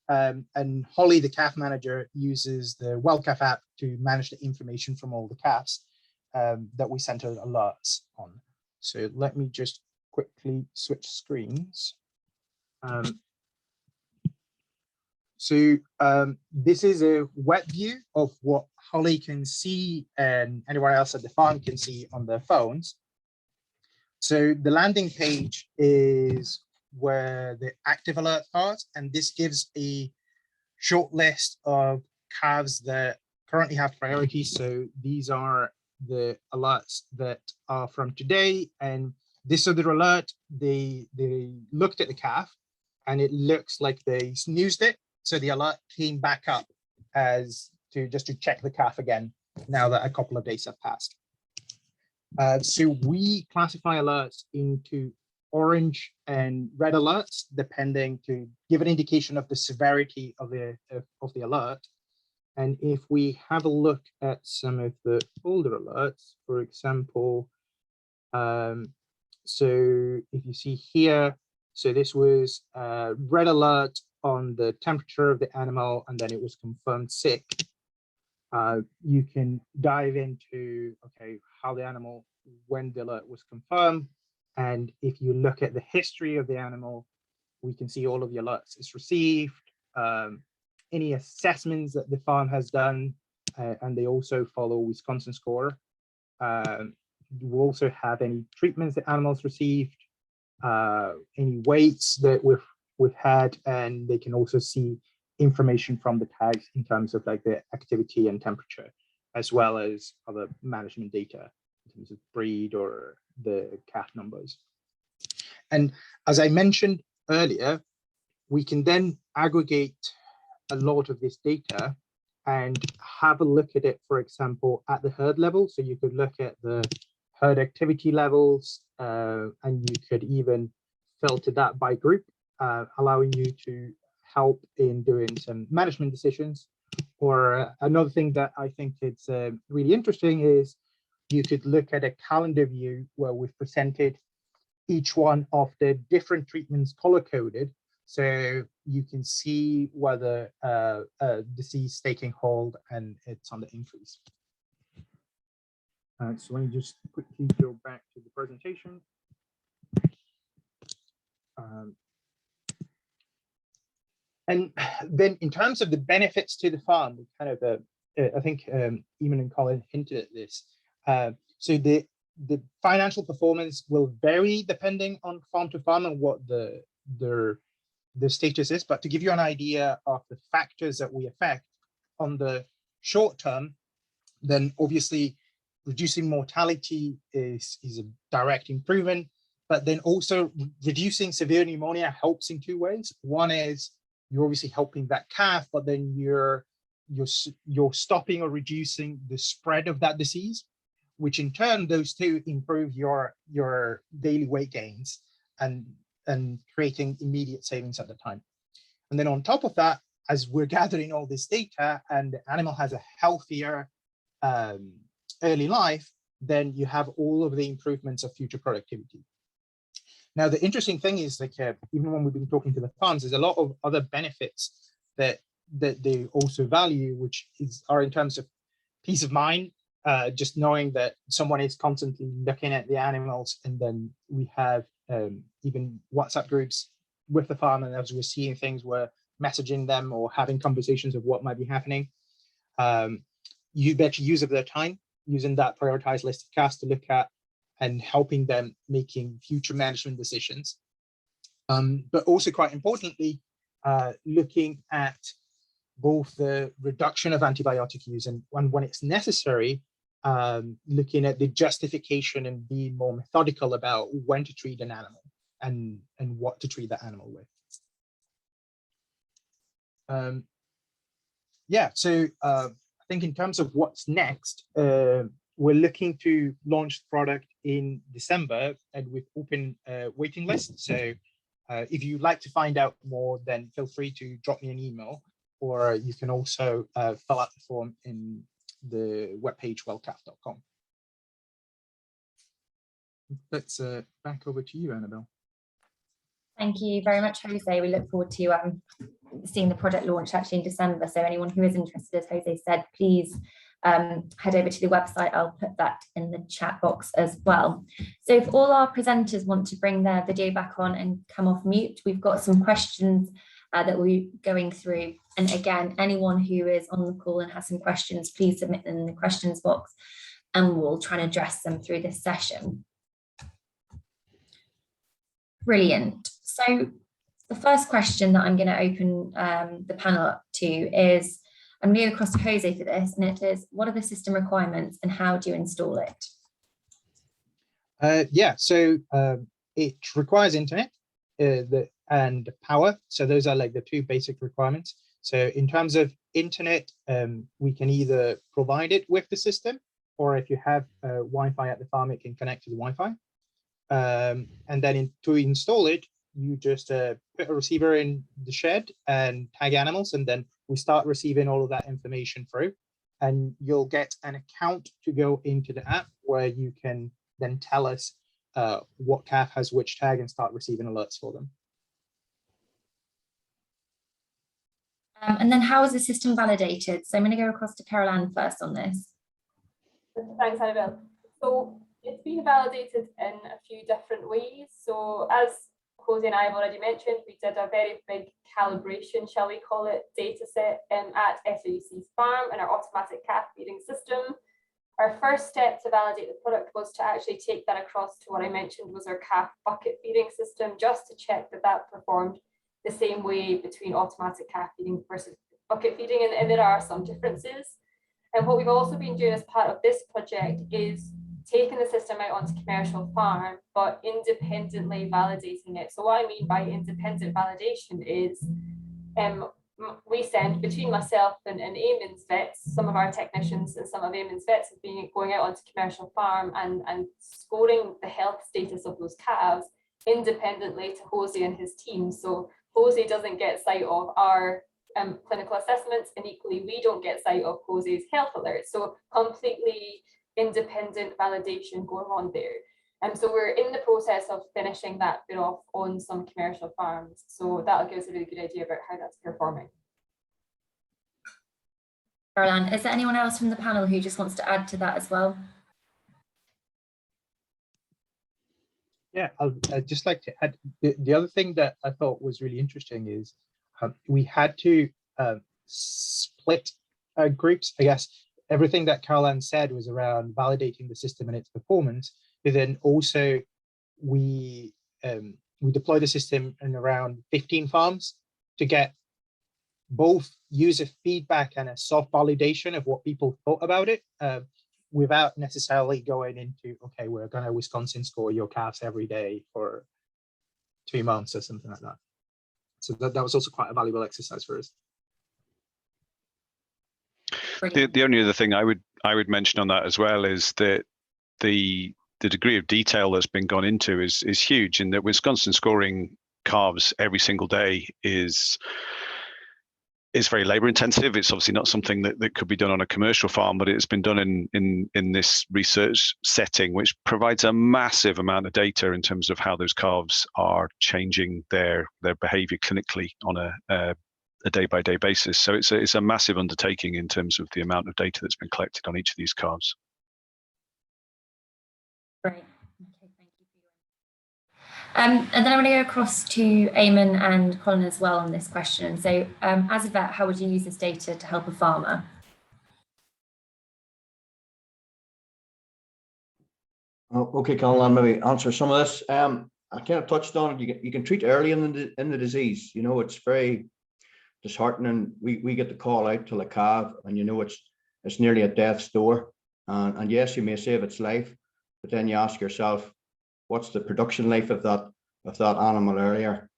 S5: And Holly, the calf manager, uses the WellCalf app to manage the information from all the calves that we sent her alerts on. So let me just quickly switch screens. This is a web view of what Holly can see and anyone else at the farm can see on their phones. So the landing page is where the active alert are, and this gives a short list of calves that currently have priority. So these are the alerts that are from today, and this other alert, they looked at the calf, and it looks like they snoozed it. So the alert came back up just to check the calf again, now that a couple of days have passed. So we classify alerts into orange and red alerts, depending to give an indication of the severity of the alert. And if we have a look at some of the older alerts, for example, so if you see here, so this was a red alert on the temperature of the animal, and then it was confirmed sick. You can dive into, okay, how the animal, when the alert was confirmed. And if you look at the history of the animal, we can see all of the alerts it's received, any assessments that the farm has done, and they also follow Wisconsin score. We also have any treatments that animals received, any weights that we've had, and they can also see information from the tags in terms of like the activity and temperature, as well as other management data in terms of breed or the calf numbers. And as I mentioned earlier, we can then aggregate a lot of this data and have a look at it, for example, at the herd level. So you could look at the herd activity levels, and you could even filter that by group, allowing you to help in doing some management decisions. Or another thing that I think it's really interesting is you could look at a calendar view where we've presented each one of the different treatments color-coded, so you can see whether disease is taking hold and it's on the increase. So let me just quickly go back to the presentation. And then in terms of the benefits to the farm, we kind of, I think Eamon and Colin hinted at this. So the financial performance will vary depending on farm to farm and what the status is. But to give you an idea of the factors that we affect on the short term, then obviously reducing mortality is a direct improvement, but then also reducing severe pneumonia helps in two ways. One is you're obviously helping that calf, but then you're stopping or reducing the spread of that disease, which in turn, those two improve your daily weight gains and creating immediate savings at the time. And then on top of that, as we're gathering all this data and the animal has a healthier early life, then you have all of the improvements of future productivity. Now, the interesting thing is, like, even when we've been talking to the farms, there's a lot of other benefits that they also value, which are in terms of peace of mind, just knowing that someone is constantly looking at the animals. And then we have even WhatsApp groups with the farm, and as we're seeing things, we're messaging them or having conversations of what might be happening. You better use of their time, using that prioritized list of calves to look at and helping them making future management decisions. But also quite importantly, looking at both the reduction of antibiotic use and when it's necessary, looking at the justification and being more methodical about when to treat an animal and what to treat that animal with. Yeah, so I think in terms of what's next, we're looking to launch the product in December and with open waiting lists. So if you'd like to find out more, then feel free to drop me an email, or you can also fill out the form in the webpage wellcalf.com. Let's back over to you, Annabelle.
S1: Thank you very much, Jose. We look forward to seeing the product launch actually in December. So anyone who is interested, as Jose said, please head over to the website. I'll put that in the chat box as well. So if all our presenters want to bring their video back on and come off mute, we've got some questions that we're going through. And again, anyone who is on the call and has some questions, please submit them in the questions box and we'll try and address them through this session. Brilliant. So the first question that I'm going to open the panel up to is, I'm going to go across to Jose for this, and it is, what are the system requirements and how do you install it?
S5: Yeah, so it requires internet and power. So those are like the two basic requirements. So in terms of internet, we can either provide it with the system, or if you have Wi-Fi at the farm, it can connect to the Wi-Fi. And then to install it, you just put a receiver in the shed and tag animals, and then we start receiving all of that information through, and you'll get an account to go into the app where you can then tell us what calf has which tag and start receiving alerts for them.
S1: And then how is the system validated? So I'm going to go across to Carol first on this.
S4: Thanks, Annabelle. So it's been validated in a few different ways. So as Jose and I have already mentioned, we did a very big calibration, shall we call it, data set at SRUC's farm and our automatic calf feeding system. Our first step to validate the product was to actually take that across to what I mentioned was our calf bucket feeding system, just to check that that performed the same way between automatic calf feeding versus bucket feeding, and there are some differences. And what we've also been doing as part of this project is taking the system out onto commercial farm, but independently validating it. So what I mean by independent validation is we send, between myself and Eamon's vets, some of our technicians and some of Eamon's vets have been going out onto commercial farm and scoring the health status of those calves independently to Jose and his team. So Jose doesn't get sight of our clinical assessments, and equally we don't get sight of Jose's health alerts. So completely independent validation going on there. And so we're in the process of finishing that bit off on some commercial farms. So that'll give us a really good idea about how that's performing.
S1: Caroline, is there anyone else from the panel who just wants to add to that as well?
S5: Yeah, I'd just like to add, the other thing that I thought was really interesting is we had to split groups. I guess everything that Caroline said was around validating the system and its performance, but then also we deployed the system in around 15 farms to get both user feedback and a soft validation of what people thought about it, without necessarily going into, okay, we're going to Wisconsin score your calves every day for 2 months or something like that. So that was also quite a valuable exercise for us.
S2: The only other thing I would mention on that as well is that the degree of detail that's been gone into is huge, and that Wisconsin scoring calves every single day is very labor intensive. It's obviously not something that could be done on a commercial farm, but it's been done in this research setting, which provides a massive amount of data in terms of how those calves are changing their behavior clinically on a day-by-day basis. So it's a massive undertaking in terms of the amount of data that's been collected on each of these calves.
S1: Great. Okay, thank you for your. And then I'm going to go across to Eamon and Colin as well on this question. So as a vet, how would you use this data to help a farmer?
S3: Okay, Colin, I'll maybe answer some of this. I kind of touched on it. You can treat early in the disease. You know, it's very disheartening. We get the call out to the calf, and you know it's nearly at death's door. And yes, you may save its life, but then you ask yourself, what's the production life of that animal earlier?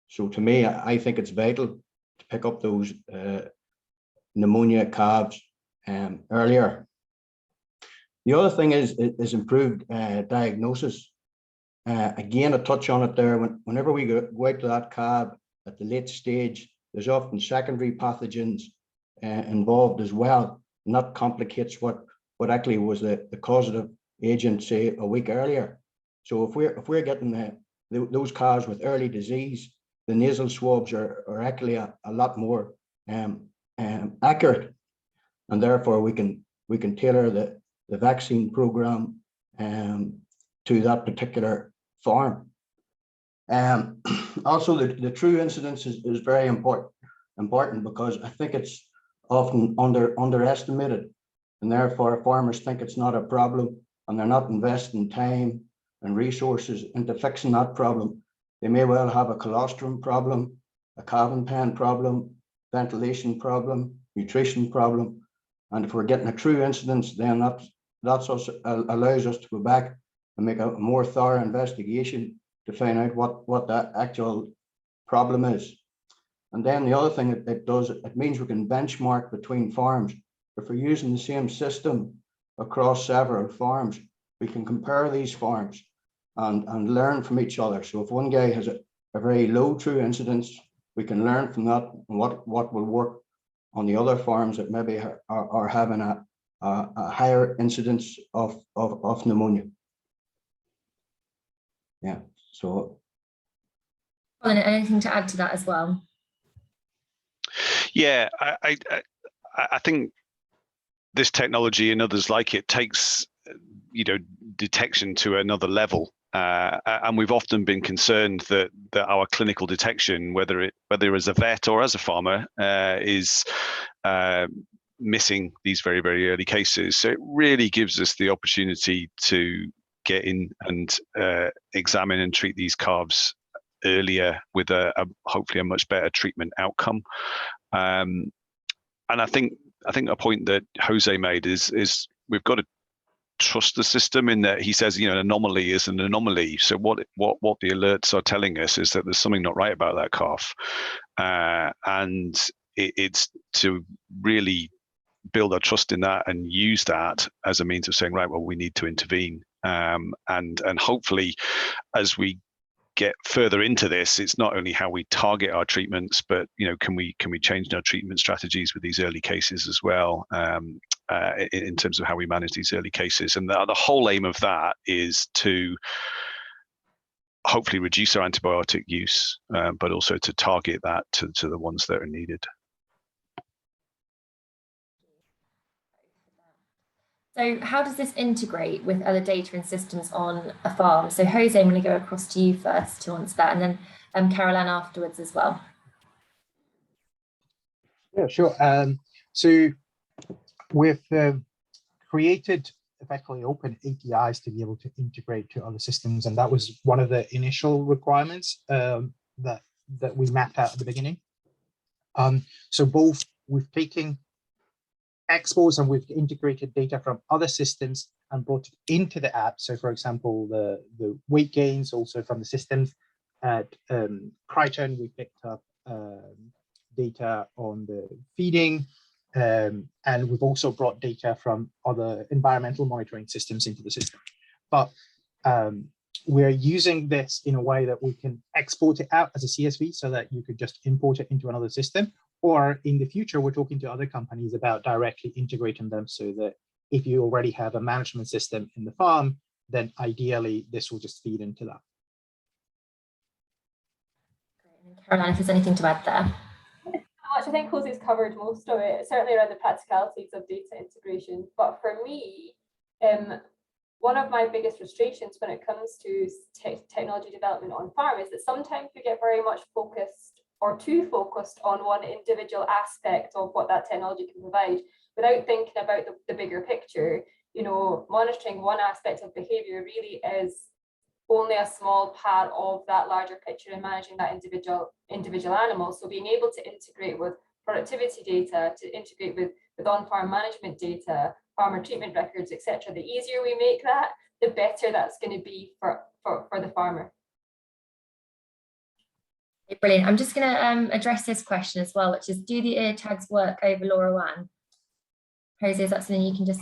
S3: So to me, I think it's vital to pick up those pneumonia calves earlier. The other thing is improved diagnosis. Again, a touch on it there. Whenever we go out to that calf at the late stage, there's often secondary pathogens involved as well, and that complicates what actually was the causative agent, say, a week earlier. So if we're getting those calves with early disease, the nasal swabs are actually a lot more accurate, and therefore we can tailor the vaccine program to that particular farm. Also, the true incidence is very important because I think it's often underestimated, and therefore farmers think it's not a problem, and they're not investing time and resources into fixing that problem. They may well have a colostrum problem, a calving pen problem, ventilation problem, nutrition problem, and if we're getting a true incidence, then that allows us to go back and make a more thorough investigation to find out what that actual problem is. And then the other thing it does, it means we can benchmark between farms. If we're using the same system across several farms, we can compare these farms and learn from each other. So if one guy has a very low true incidence, we can learn from that and what will work on the other farms that maybe are having a higher incidence of pneumonia. Yeah, so.
S1: Colin, anything to add to that as well?
S2: Yeah, I think this technology and others like it takes, detection to another level. And we've often been concerned that our clinical detection, whether as a vet or as a farmer, is missing these very, very early cases. So it really gives us the opportunity to get in and examine and treat these calves earlier with hopefully a much better treatment outcome. And I think a point that Jose made is we've got to trust the system in that he says, an anomaly is an anomaly. So what the alerts are telling us is that there's something not right about that calf, and it's to really build our trust in that and use that as a means of saying, right, well, we need to intervene, and hopefully as we get further into this, it's not only how we target our treatments, but can we change our treatment strategies with these early cases as well, in terms of how we manage these early cases. And the whole aim of that is to hopefully reduce our antibiotic use, but also to target that to the ones that are needed.
S1: So how does this integrate with other data and systems on a farm? So Jose, I'm going to go across to you first to answer that, and then Caroline afterwards as well.
S5: Yeah, sure. So we've created effectively open APIs to be able to integrate to other systems, and that was one of the initial requirements that we mapped out at the beginning. So both we've taken exports and we've integrated data from other systems and brought it into the app. So for example, the weight gains also from the systems at Crichton, we picked up data on the feeding, and we've also brought data from other environmental monitoring systems into the system. But we're using this in a way that we can export it out as a CSV so that you could just import it into another system. Or in the future, we're talking to other companies about directly integrating them so that if you already have a management system in the farm, then ideally this will just feed into that.
S1: Caroline, if there's anything to add there.
S4: I think Jose's covered most of it, certainly around the practicalities of data integration. But for me, one of my biggest frustrations when it comes to technology development on farm is that sometimes we get very much focused or too focused on one individual aspect of what that technology can provide without thinking about the bigger picture. You know, monitoring one aspect of behavior really is only a small part of that larger picture in managing that individual animal. So being able to integrate with productivity data, to integrate with on-farm management data, farmer treatment records, etc. The easier we make that, the better that's going to be for the farmer.
S1: Brilliant. I'm just going to address this question as well, which is, do the ear tags work over LoRaWAN? Jose, is that something you can just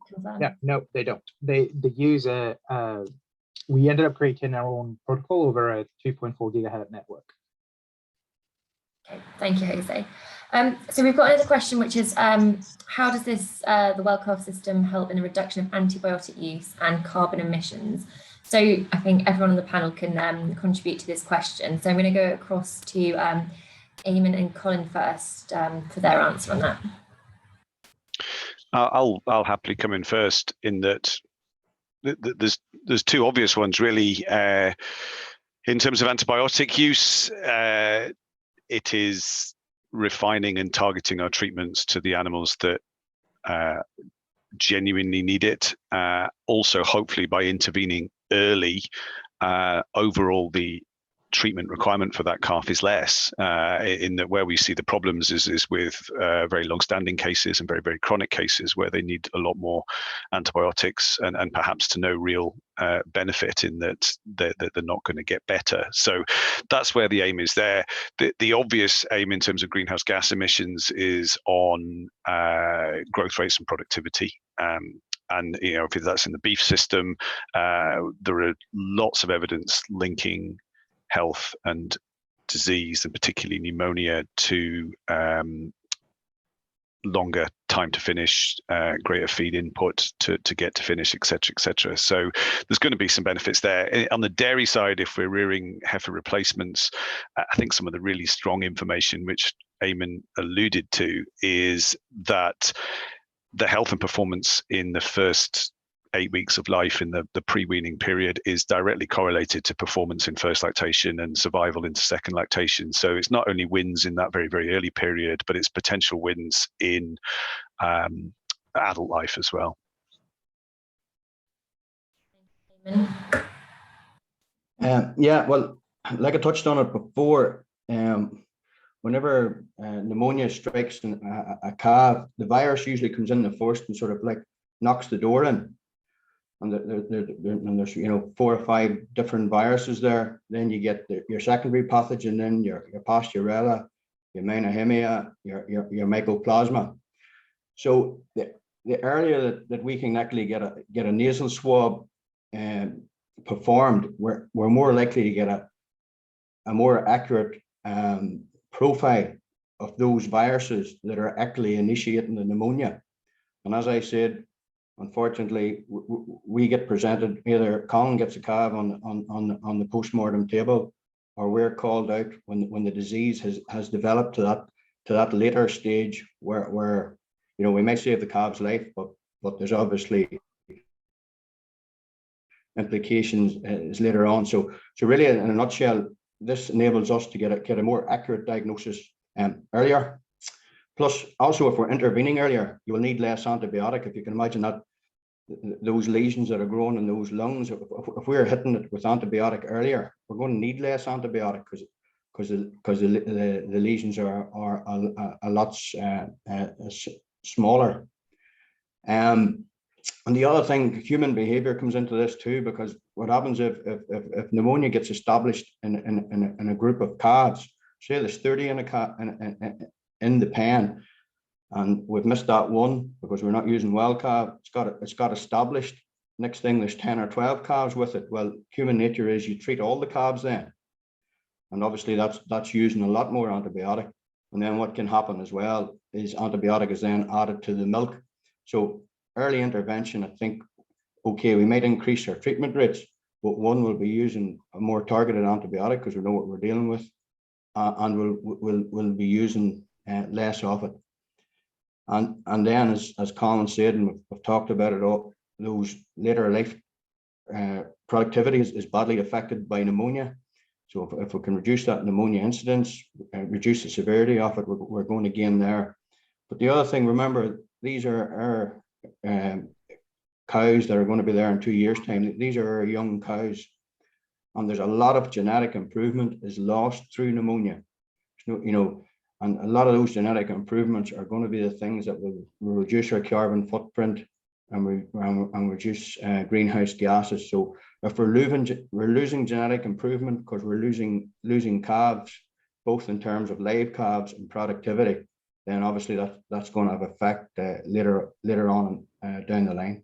S1: confirm?
S5: Yeah, no, they don't. They use we ended up creating our own protocol over a 2.4 gigahertz network.
S1: Okay, thank you, Jose. So we've got another question, which is, how does this, the Wellcraft system help in the reduction of antibiotic use and carbon emissions? So I think everyone on the panel can contribute to this question. So I'm going to go across to Eamon and Colin first for their answer on that.
S2: I'll happily come in first in that there's two obvious ones really. In terms of antibiotic use, it is refining and targeting our treatments to the animals that genuinely need it. Also, hopefully by intervening early, overall the treatment requirement for that calf is less, in that where we see the problems is with very long-standing cases and very, very chronic cases where they need a lot more antibiotics and perhaps to no real benefit in that they're not going to get better. So that's where the aim is there. The obvious aim in terms of greenhouse gas emissions is on growth rates and productivity. And you know, if that's in the beef system, there are lots of evidence linking health and disease, and particularly pneumonia, to longer time to finish, greater feed input to get to finish, etc. So there's going to be some benefits there. On the dairy side, if we're rearing heifer replacements, I think some of the really strong information which Eamon alluded to is that the health and performance in the first 8 weeks of life in the pre-weaning period is directly correlated to performance in first lactation and survival into second lactation. So it's not only wins in that very, very early period, but it's potential wins in adult life as well.
S3: Yeah, well, like I touched on it before, whenever pneumonia strikes a calf, the virus usually comes in the first and sort of like knocks the door in. And there's 4 or 5 different viruses there. Then you get your secondary pathogen, then your Pasteurella, your Monohemia, your Mycoplasma. So the earlier that we can actually get a nasal swab performed, we're more likely to get a more accurate profile of those viruses that are actually initiating the pneumonia. And as I said, unfortunately, we get presented, either Colin gets a calf on the postmortem table, or we're called out when the disease has developed to that later stage where you know, we may save the calf's life, but there's obviously implications later on. So really, in a nutshell, this enables us to get a more accurate diagnosis earlier. Plus, also, if we're intervening earlier, you will need less antibiotic. If you can imagine that, those lesions that are growing in those lungs, if we're hitting it with antibiotic earlier, we're going to need less antibiotic because the lesions are a lot smaller. And the other thing, human behavior comes into this too, because what happens if pneumonia gets established in a group of calves, say there's 30 in the pen, and we've missed that one because we're not using wild calf, it's got established. Next thing, there's 10 or 12 calves with it. Well, human nature is you treat all the calves then, and obviously that's using a lot more antibiotic. And then what can happen as well is antibiotic is then added to the milk. So early intervention, I think, okay, we might increase our treatment rates, but one will be using a more targeted antibiotic because we know what we're dealing with, and we'll be using less of it. And then, as Colin said, and we've talked about it all, those later life productivity is badly affected by pneumonia. So if we can reduce that pneumonia incidence, reduce the severity of it, we're going to gain there. But the other thing, remember, these are cows that are going to be there in 2 years' time. These are our young cows, and there's a lot of genetic improvement is lost through pneumonia. You know, and a lot of those genetic improvements are going to be the things that will reduce our carbon footprint and reduce greenhouse gases. So if we're losing genetic improvement because we're losing calves, both in terms of live calves and productivity, then obviously that's going to have effect later on down the line.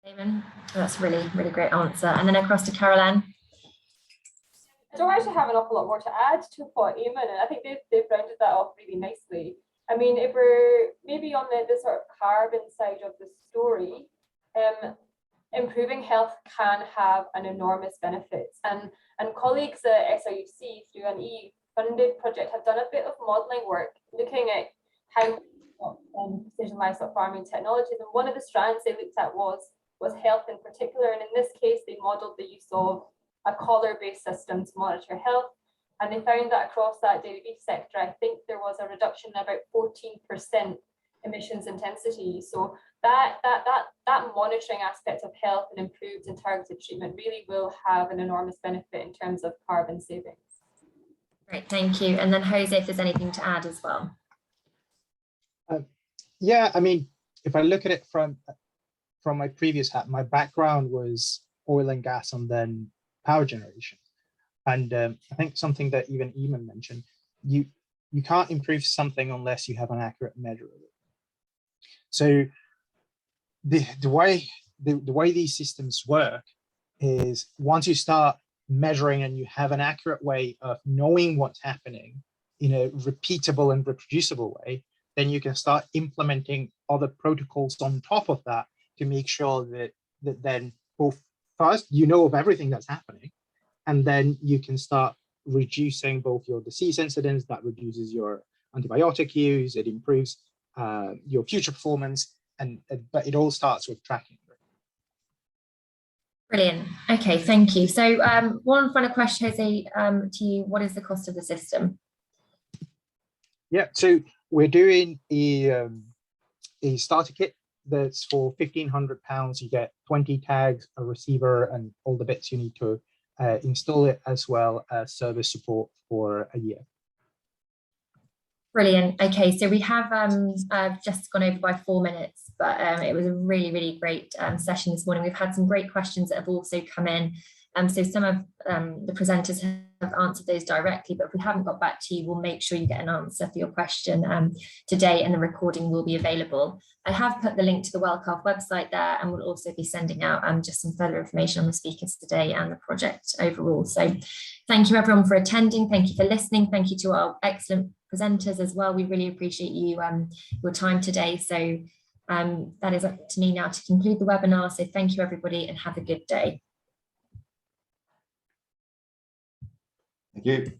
S1: Damon, that's really great answer. And then across to Caroline.
S4: I don't actually have an awful lot more to add to what Eamon, and I think they've rounded that off really nicely. I mean, if we're maybe on the sort of carbon side of the story, improving health can have an enormous benefits. And colleagues at SRUC through an EU-funded project have done a bit of modelling work looking at how precision livestock farming technologies. And one of the strands they looked at was health in particular. And in this case, they modelled the use of a collar-based system to monitor health. And they found that across that dairy beef sector, I think there was a reduction in about 14% emissions intensity. So that monitoring aspect of health and improved and targeted treatment really will have an enormous benefit in terms of carbon savings.
S1: Great, thank you. And then Jose, if there's anything to add as well.
S5: Yeah, I mean, if I look at it from my previous hat, my background was oil and gas and then power generation. And I think something that even Eamon mentioned, you can't improve something unless you have an accurate measure of it. So the way these systems work is once you start measuring and you have an accurate way of knowing what's happening in a repeatable and reproducible way, then you can start implementing other protocols on top of that to make sure that then both first you know of everything that's happening, and then you can start reducing both your disease incidence, that reduces your antibiotic use, it improves your future performance, but it all starts with tracking.
S1: Brilliant. Okay, thank you. So one final question, Jose, to you. What is the cost of the system?
S5: Yeah, so we're doing a starter kit that's for £1,500. You get 20 tags, a receiver, and all the bits you need to install it, as well as service support for a year.
S1: Brilliant. Okay, so we have just gone over by 4 minutes, but it was a really great session this morning. We've had some great questions that have also come in. So some of the presenters have answered those directly, but if we haven't got back to you, we'll make sure you get an answer for your question today, and the recording will be available. I have put the link to the Wellcalf website there, and we'll also be sending out just some further information on the speakers today and the project overall. So thank you everyone for attending. Thank you for listening. Thank you to our excellent presenters as well. We really appreciate you your time today. So That is up to me now to conclude the webinar. So thank you, everybody, and have a good day.
S3: Thank you.